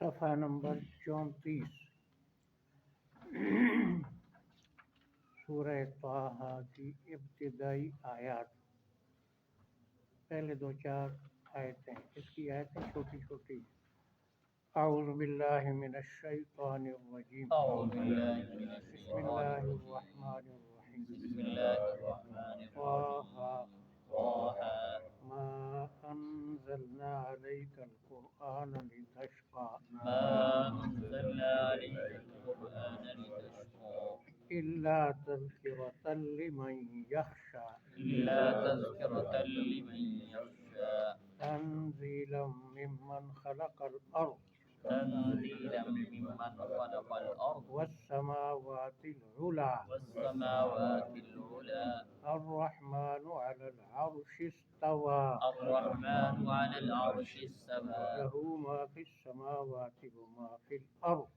صفحہ نمبر 34 سورہ طٰہٰ کی ابتدائی آیات، پہلے دو چار آیتیں، اس کی آیتیں چھوٹی چھوٹی ہیں۔ اعوذ باللہ من الشیطان الرجیم، بسم اللہ الرحمن الرحیم۔ طٰہٰ ما انزلنا علیک القرآن لتشقى إلا تذکرة لمن یخشى تنزیلا ممن خلق الأرض والسماوات العلى الرحمن على العرش استوى له ما في السماوات وما في الأرض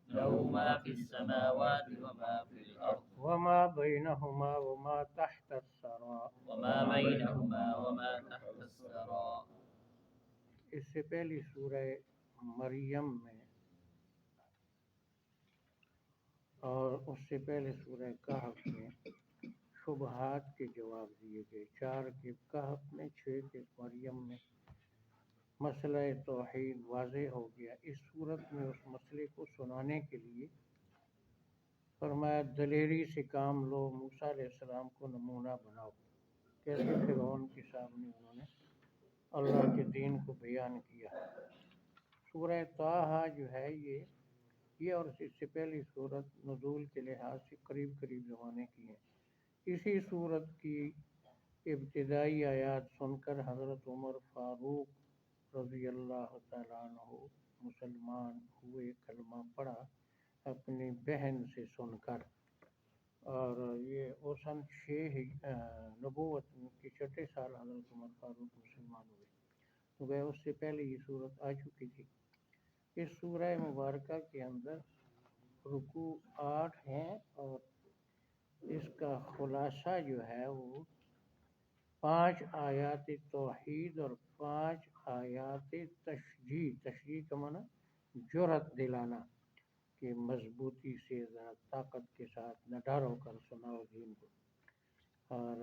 وما بينهما وما تحت الثرى۔ اس سے پہلی سورہ مریم میں اور اس سے پہلے سورہ کہف میں شبہات کے جواب دیے گئے، 4 کے کہف میں، 6 کے مریم میں۔ مسئلہ توحید واضح ہو گیا۔ اس صورت میں اس مسئلے کو سنانے کے لیے فرمایا دلیری سے کام لو، موسیٰ علیہ السلام کو نمونہ بناؤ، کیسے فرعون کے سامنے انہوں نے اللہ کے دین کو بیان کیا۔ سورہ طٰہٰ جو ہے یہ اور اس سے پہلی صورت نزول کے لحاظ سے قریب قریب زمانے کی ہیں۔ اسی صورت کی ابتدائی آیات سن کر حضرت عمر فاروق رضی اللہ تعالیٰ عنہ مسلمان ہوئے، کلمہ پڑھا اپنی بہن سے سن کر، اور یہ وہ سن 6 نبوت کے 6 سال حضرت عمر فاروق مسلمان ہوئے، تو گئے اس سے پہلے یہ صورت آ چکی تھی۔ اس سورہ مبارکہ کے اندر رکوع 8 ہیں، اور اس کا خلاصہ جو ہے وہ 5 آیات توحید اور 5 آیات تشجیع کا معنی جرأت دلانا، کہ مضبوطی سے ذرا طاقت کے ساتھ نہ ڈر ہو کر سناؤ دین کو۔ اور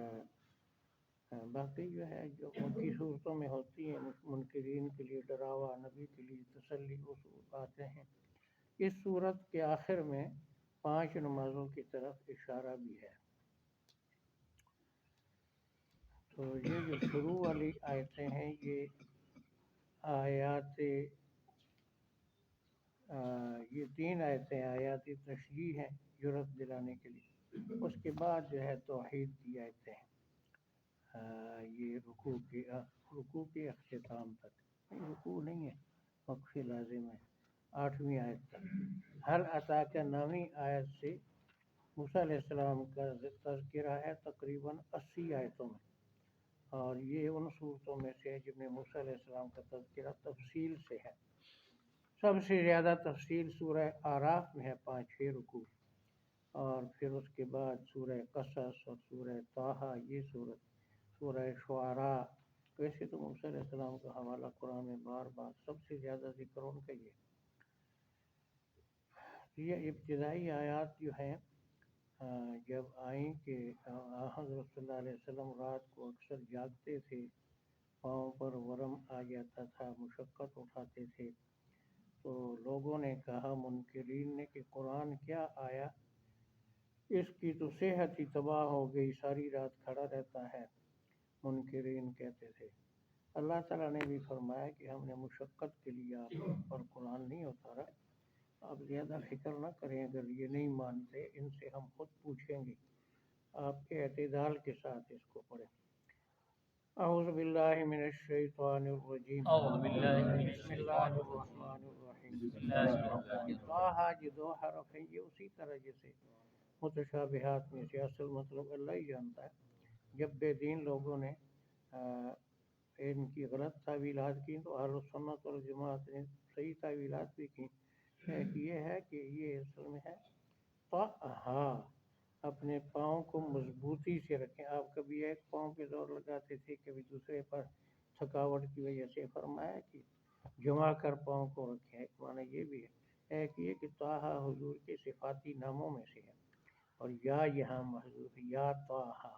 باقی جو ہے جو مکی صورتوں میں ہوتی ہیں، منکرین کے لیے ڈراوا، نبی کے لیے تسلی اصول آتے ہیں۔ اس صورت کے آخر میں 5 نمازوں کی طرف اشارہ بھی ہے۔ تو یہ جو شروع والی آیتیں ہیں یہ یہ 3 آیتیں آیات تشریح ہیں جرأت دلانے کے لیے۔ اس کے بعد جو ہے توحید کی آیتیں ہیں، یہ رکوع کے اختتام تک، رکوع نہیں ہے، وقف لازم ہے، 8ویں آیت تک۔ حل اتاک نامی آیت سے موسیٰ علیہ السلام کا تذکرہ ہے تقریباً 80 آیتوں میں، اور یہ ان صورتوں میں سے ہے جن میں موسیٰ علیہ السلام کا تذکرہ تفصیل سے ہے۔ سب سے زیادہ تفصیل سورہ اعراف میں ہے، 5-6 رکوع، اور پھر اس کے بعد سورہ قصص اور سورہ طٰہٰ، یہ سورہ شعراء۔ ویسے تو موسیٰ علیہ السلام کا حوالہ قرآن میں بار بار سب سے زیادہ ذکر ان کا یہ ابتدائی آیات جو ہیں جب آئیں کہ حضرت صلی اللہ علیہ وسلم رات کو اکثر جاگتے تھے، پاؤں پر ورم آ جاتا تھا، مشقت اٹھاتے تھے، تو لوگوں نے کہا، منکرین نے، کہ قرآن کیا آیا، اس کی تو صحت ہی تباہ ہو گئی، ساری رات کھڑا رہتا ہے، منکرین کہتے تھے۔ اللہ تعالیٰ نے بھی فرمایا کہ ہم نے مشقت کے لیے آپ پر قرآن نہیں اتارا، آپ زیادہ فکر نہ کریں، اگر یہ نہیں مانتے ان سے ہم خود پوچھیں گے، آپ اعتدال کے ساتھ اس کو پڑھیں۔ اعوذ باللہ من الشیطان الرجیم، بسم اللہ الرحمن الرحیم۔ طٰہٰ جو 2 حرف ہیں، یہ اسی طرح جیسے متشابہات میں سے اصل مطلب اللہ ہی جانتا ہے۔ جب بے دین لوگوں نے ان کی غلط تعویلات کی تو اہل سنت والجماعت نے صحیح تعویلات بھی کی۔ یہ ہے کہ یہ اصل میں ہے طٰہٰ، اپنے پاؤں کو مضبوطی سے رکھیں۔ آپ کبھی ایک پاؤں پہ زور لگاتے تھے، کبھی دوسرے پر، تھکاوٹ کی وجہ سے۔ فرمایا کہ جمع کر پاؤں کو رکھیں، ایک معنی یہ بھی ہے، ایک یہ کہ طٰہٰ حضور کے صفاتی ناموں میں سے ہے، اور یا یہاں محذوف یا طٰہٰ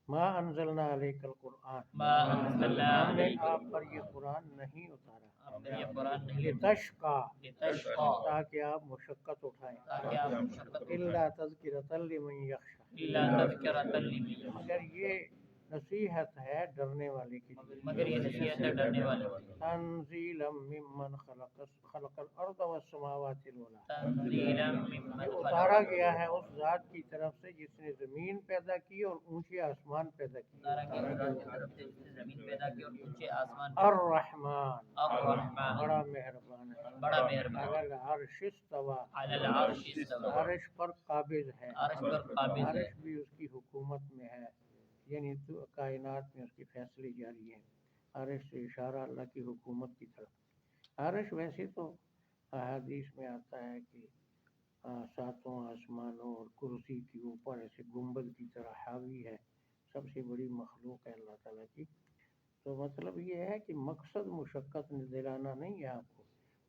ما انزلنا علیک القرآن، ما انزلنا ہم نے علیک آپ پر یہ قرآن نہیں اتارا، ہم نے یہ قرآن نہیں لتشقیٰ لتشقیٰ تاکہ آپ مشقت اٹھائیں، تاکہ آپ مشقت الا تذکرۃ لمن یخشی الا تذکرۃ لمن یخشی مگر یہ نصیحت ہے ڈرنے والے کے لیے، مگر یہ نصیحت ہے ڈرنے والے کی، تنزیلا ممن خلق الارض والسماوات العلی، تنزیلا ممن یہ خلق اتارا گیا ہے اس ذات کی طرف سے جس نے زمین پیدا کی اور اونچے آسمان پیدا کیے، تارا کی ذات کی طرف سے جس نے زمین پیدا کی اور اونچے آسمان الرحمن الرحمن بڑا مہربان ہے، بڑا مہربان علی العرش استوى علی العرش استوى عرش پر قابض ہے، عرش پر قابض ہے، عرش بھی اس کی حکومت میں ہے، یعنی تو کائنات میں اس کے فیصلے جاری ہیں، عرش سے اشارہ اللہ کی حکومت کی طرف۔ عرش ویسے تو احادیث میں آتا ہے کہ ساتوں آسمانوں اور کرسی کے اوپر ایسے گنبد کی طرح حاوی ہے، سب سے بڑی مخلوق ہے اللہ تعالیٰ کی۔ تو مطلب یہ ہے کہ مقصد مشقت دلانا نہیں ہے آپ کو،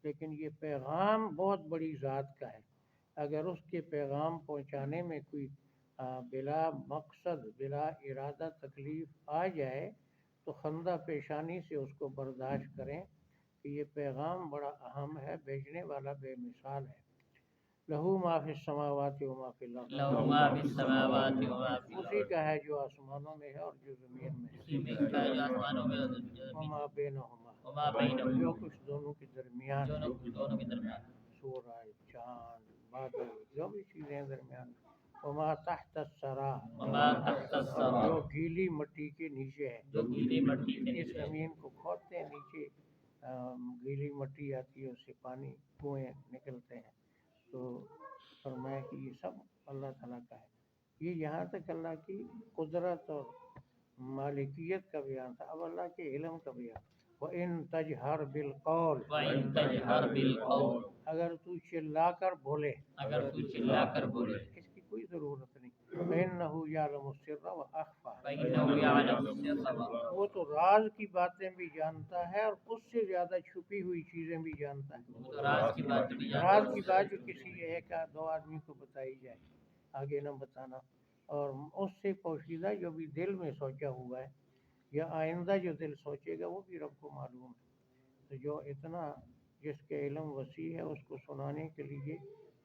لیکن یہ پیغام بہت بڑی ذات کا ہے، اگر اس کے پیغام پہنچانے میں کوئی بلا مقصد بلا ارادہ تکلیف آ جائے تو خندہ پیشانی سے اس کو برداشت کریں کہ یہ پیغام بڑا اہم ہے، بھیجنے والا بے مثال ہے۔ لہو ما فی السماوات و ما فی الارض، لہ ما فی السماوات و ما فی اسی الارض، کا ہے جو آسمانوں میں ہے اور جو زمین میں اسی میں کا ہے جو آسمانوں میں اور ہے، زمین وما بینہما وما بینہما جو کچھ دونوں کے درمیان ہے، دونوں کے درمیان، سورج چاند بادل جو بھی چیزیں ہیں درمیان، وما تحت الثری وما تحت اور الثری جو گیلی مٹی کے نیچے ہے، جو گیلی مٹی کے اس نیچے ہے، زمین کو کھودتے ہیں نیچے گیلی مٹی آتی ہے، اس سے پانی کنویں نکلتے ہیں، تو فرمایا کہ یہ سب اللہ تعالیٰ کا ہے۔ یہ یہاں تک اللہ کی قدرت اور مالکیت کا بیان تھا، اب اللہ کے علم کا بیان۔ وَإِن تَجْهَرْ بِالْقَوْلِ وَإِن تَجْهَرْ بِالْقَوْلِ اگر تو چلا کر بولے، اگر تو چلا کر بولے، اس کی کوئی ضرورت نہیں، فَإِنَّهُ يَعْلَمُ السِّرَّ وَأَخْفَى فَإِنَّهُ يَعْلَمُ السِّرَّ وَأَخْفَى وہ تو راز کی باتیں بھی جانتا ہے اور اس سے زیادہ چھپی ہوئی چیزیں بھی جانتا ہے، وہ تو راز کی بات بھی جانتا راز ہے، کی بات جو کسی ایک دو آدمی کو بتائی جائے آگے نہ بتانا، اور اس سے پوشیدہ جو بھی دل میں سوچا ہوا ہے یا آئندہ جو دل سوچے گا وہ بھی رب کو معلوم ہے۔ تو جو اتنا جس کے علم وسیع ہے اس کو سنانے کے لیے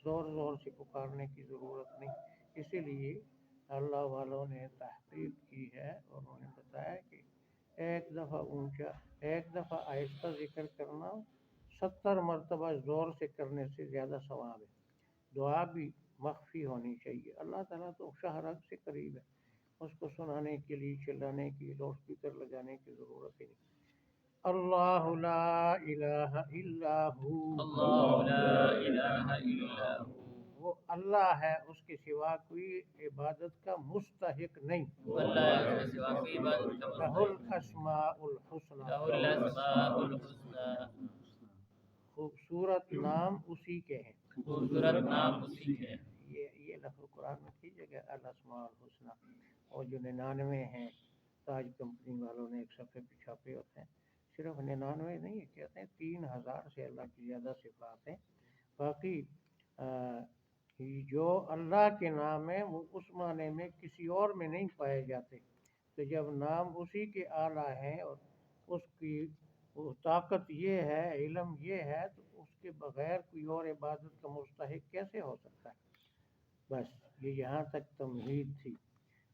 زور زور سے پکارنے کی ضرورت نہیں، اسی لیے اللہ والوں نے تحقیق کی ہے اور انہوں نے بتایا کہ ایک دفعہ اونچا ایک دفعہ آہستہ ذکر کرنا 70 مرتبہ زور سے کرنے سے زیادہ ثواب ہے۔ دعا بھی مخفی ہونی چاہیے، اللہ تعالیٰ تو شہرک سے قریب ہے، اس کو سنانے کے لیے چلانے کی لاؤڈ اسپیکر لگانے کی ضرورت ہی نہیں۔ اللہ لا الہ الا ہو، اللہ لا الہ الا ہو، وہ اللہ ہے، اس کے سوا کوئی عبادت کا مستحق نہیں، اللہ کے سوا کوئی عبادت کا لہ مستحق، الاسماء الحسنی، لہ الاسماء الحسنی، خوبصورت نام اسی کے ہیں، خوبصورت نام اسی کے ہیں۔ یہ لفظ قرآن میں کیجیے گا الاسماء الحسنی، اور جو 99 ہیں تاج کمپنی والوں نے ایک صفحے پہ چھاپے ہوتے ہیں، صرف 99 نہیں کہتے ہیں 3000 سے اللہ کی زیادہ صفات ہیں، باقی جو اللہ کے نام ہیں وہ اس معنی میں کسی اور میں نہیں پائے جاتے، تو جب نام اسی کے اعلیٰ ہیں اور اس کی وہ طاقت یہ ہے علم یہ ہے تو اس کے بغیر کوئی اور عبادت کا مستحق کیسے ہو سکتا ہے؟ بس یہ یہاں تک تمہید تھی۔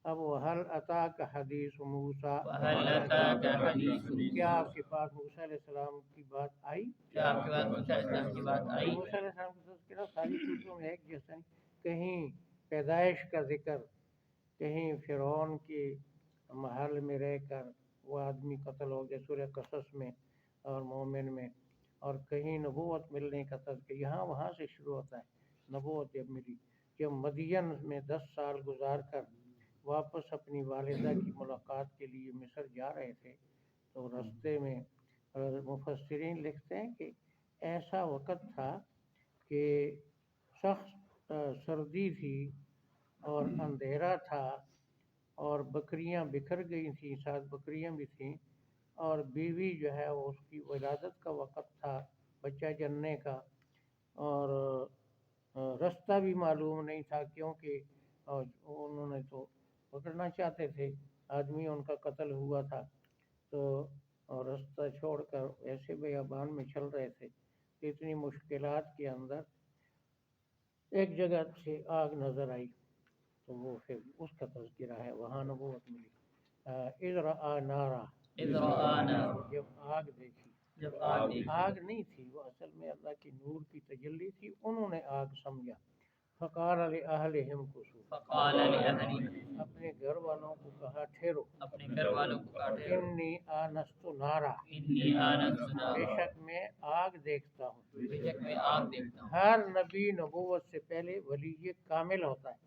اب وَهَلْ أَتَاكَ حَدِيثُ مُوسَىٰ، وَهَلْ أَتَاكَ حَدِيثُ کیا آپ کے پاس موسیٰ علیہ السلام کی بات آئی؟ کیا آپ کے پاس موسیٰ علیہ السلام کی بات آئی؟ موسیٰ علیہ السلام کا تذکرہ ساری چیزوں میں ایک جیسا نہیں، کہیں پیدائش کا ذکر، کہیں فرعون کے محل میں رہ کر وہ آدمی قتل ہو گیا سورہ قصص میں اور مومن میں، اور کہیں نبوت ملنے کا تذکرہ، یہاں وہاں سے شروع ہوتا ہے نبوت جب ملی، جب مدین میں 10 سال گزار کر واپس اپنی والدہ کی ملاقات کے لیے مصر جا رہے تھے تو رستے میں مفسرین لکھتے ہیں کہ ایسا وقت تھا کہ سخت سردی تھی اور اندھیرا تھا اور بکریاں بکھر گئی تھیں، ساتھ بکریاں بھی تھیں، اور بیوی جو ہے وہ اس کی ولادت کا وقت تھا، بچہ جننے کا، اور رستہ بھی معلوم نہیں تھا کیونکہ انہوں نے تو پکڑنا چاہتے تھے، آدمی ان کا قتل ہوا تھا، تو رستہ چھوڑ کر ایسے بیابان میں چل رہے تھے، اتنی مشکلات کے اندر ایک جگہ سے آگ نظر آئی، تو وہ پھر اس کا تذکرہ ہے، وہاں نبوت ملی۔ اذ رآ نارا، اذ رآ نارا، جب آگ دیکھی، جب آگ دیکھی، آگ نہیں تھی وہ، اصل میں اللہ کی نور کی تجلی تھی، انہوں نے آگ سمجھا۔ فقال لأہلہم کثوا، فقال لأہلہم، اپنے گھر والوں کو کہا ٹھہرو، اپنے گھر والوں کو کہا ٹھہرو، انی آنست نارا، انی آنست بے نارا، شک میں آگ دیکھتا ہوں۔ بے شک میں آگ دیکھتا ہوں۔ ہر نبی نبوت سے پہلے ولی کامل ہوتا ہے،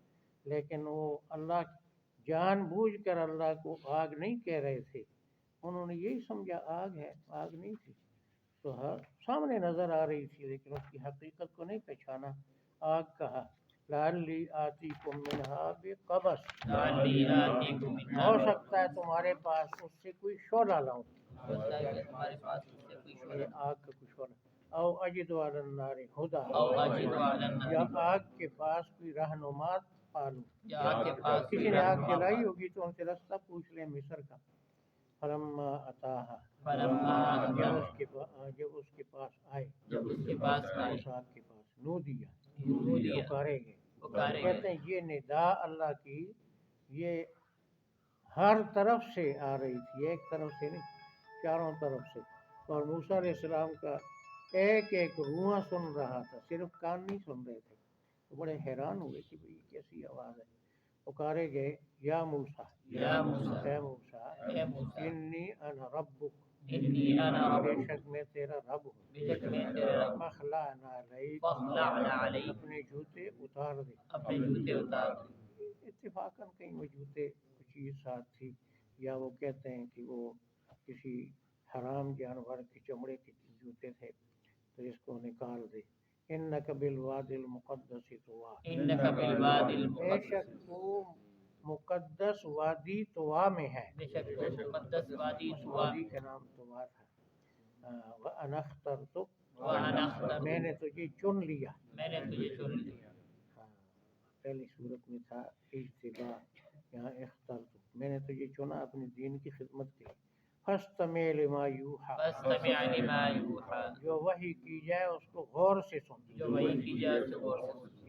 لیکن وہ اللہ جان بوجھ کر اللہ کو آگ نہیں کہہ رہے تھے، انہوں نے یہی سمجھا آگ ہے، آگ نہیں تھی، تو سامنے نظر آ رہی تھی لیکن اس کی حقیقت کو نہیں پہچانا، آگ کہا لعلی آتیکم منہا بقبس، لعلی آتیکم منہا ہو سکتا ہے تمہارے پاس اس سے کوئی شعلہ لاؤں، ہو سکتا ہے کہ تمہارے پاس اس سے کوئی یہ شعلہ، آگ کا کچھ شعلہ، او اجد علی النار ہدا، او اجد علی النار، یا آگ کے پاس کوئی رہنما پالوں، یا آگ کے پاس کسی کوئی نے آگ رہنما جلائی پالوں۔ ہوگی تو ان سے رستہ پوچھ لیں مصر کا۔ فلما اتاہا، فلما جب اس کے پاس آئے، جب اس کے پاس آئے، اس آگ کے پاس نو دیا، نودیا، پکارے گئے، پکارے کہتے گئے، ہیں یہ ندا اللہ کی یہ ہر طرف سے آ رہی تھی، ایک طرف سے نہیں، چاروں طرف سے، اور موسیٰ علیہ السلام کا ایک ایک روحاں سن رہا تھا، صرف کان نہیں سن رہے تھے، تو بڑے حیران ہوئے کہ بھئی کیسی آواز ہے، پکارے گئے یا موسیٰ، یا موسیٰ، اے موسیٰ، اے موسیٰ، انی انا ربک، انی انا بے ربک، شک میں تیرا رب ہوں، بے شک میں تیرا رب، فاخلعنا علیک، فاخلعنا علیک، اپنے جوتے اتار دے، اپنے جوتے اتار دے۔ اتفاقاً کہیں وہ جوتے کچھ چیز ساتھ تھی، یا وہ کہتے ہیں کہ وہ کسی حرام جانور کے چمڑے کے جوتے تھے، تو اس کو نکال دے۔ انک بالوادی المقدس طویٰ، انک بالوادی بے المقدس، شک وہ مقدس وادی طویٰ میں ہے، بے شک وہ مقدس وادی اس طویٰ وادی کا نام طویٰ تھا۔ وَأَنَا اخْتَرْتُکَ، وَأَنَا اخْتَرْتُکَ، میں نے تجھے چن لیا۔ میں نے تجھے چن لیا۔ ہاں، پہلی صورت میں تھا اجتباء، یہاں اخترتک، میں نے تجھے چنا اپنے دین کی خدمت کے لیے۔ فاستمع لما یوحیٰ، فاستمع لما یوحیٰ، جو وحی کی جائے اس کو غور سے سن، جو وحی کی جائے اس کو غور سے سن۔